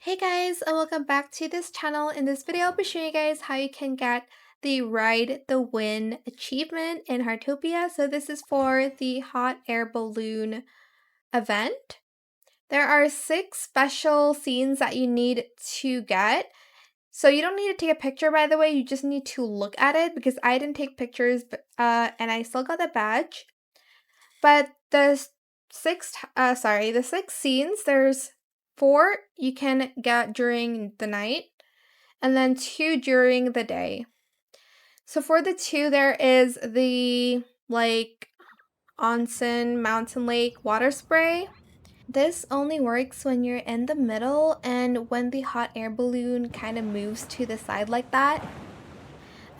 Hey guys, and welcome back to this channel. In this video, I'll be showing you guys how you can get the Ride the Wind achievement in Heartopia. So this is for the hot air balloon event. There are 6 special scenes that you need to get. So you don't need to take a picture, by the way, you just need to look at it because I didn't take pictures and I still got the badge. But the 6 scenes, there's 4 you can get during the night and then 2 during the day. So for the 2, there is the onsen mountain lake water spray. This only works when you're in the middle and when the hot air balloon kind of moves to the side like that.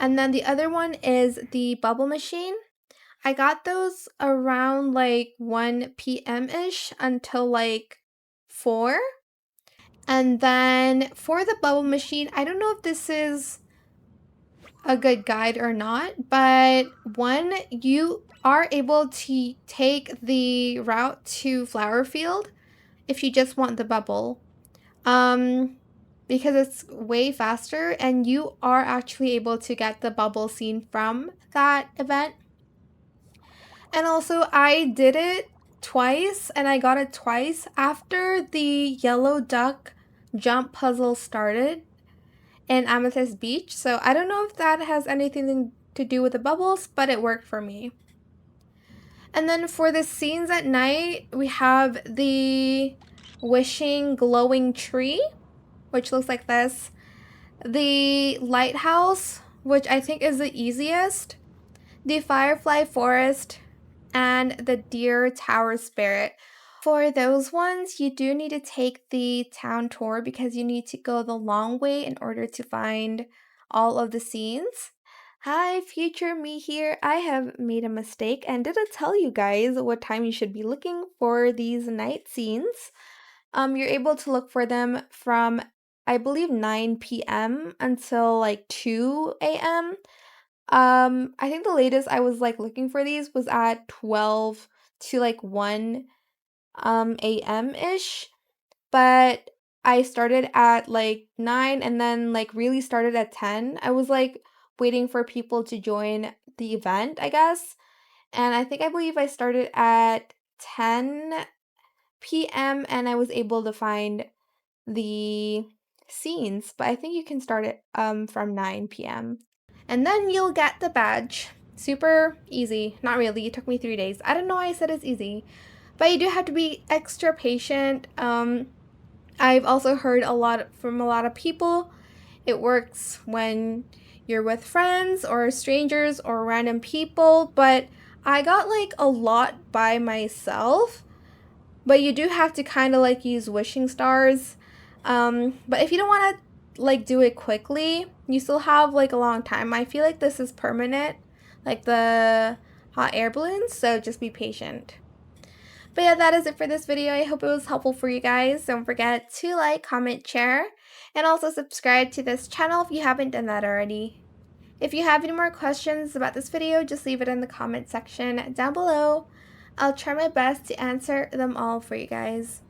And then the other one is the bubble machine. I got those around 1 p.m.-ish until 4. And then for the bubble machine, I don't know if this is a good guide or not, but one, you are able to take the route to Flowerfield if you just want the bubble. Because it's way faster and you are actually able to get the bubble scene from that event. And also I did it twice and I got it twice after the yellow duck jump puzzle started in Amethyst Beach. So I don't know if that has anything to do with the bubbles, but it worked for me. And then for the scenes at night, we have the wishing glowing tree, which looks like this. The lighthouse, which I think is the easiest. The firefly forest, and the deer tower spirit. For those ones, you do need to take the town tour because you need to go the long way in order to find all of the scenes. Hi, future me here. I have made a mistake and didn't tell you guys what time you should be looking for these night scenes. You're able to look for them from, I believe, 9 p.m. until 2 a.m. I think the latest I was looking for these was at 12 to 1 a.m.-ish. But I started at 9 and then really started at 10. I was waiting for people to join the event, I guess. And I believe I started at 10 p.m. and I was able to find the scenes, but I think you can start it from 9 p.m. And then you'll get the badge. Super easy. Not really. It took me 3 days. I don't know why I said it's easy. But you do have to be extra patient. I've also heard from a lot of people. It works when you're with friends or strangers or random people. But I got a lot by myself. But you do have to kind of use wishing stars. But if you don't want to do it quickly, you still have a long time. I feel like this is permanent, like the hot air balloons, so just be patient. But yeah, that is it for this video. I hope it was helpful for you guys. Don't forget to like, comment, share, and also subscribe to this channel if you haven't done that already. If you have any more questions about this video, just leave it in the comment section down below. I'll try my best to answer them all for you guys.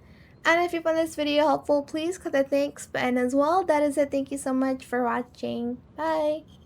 And if you found this video helpful, please click the thanks button as well. That is it. Thank you so much for watching. Bye!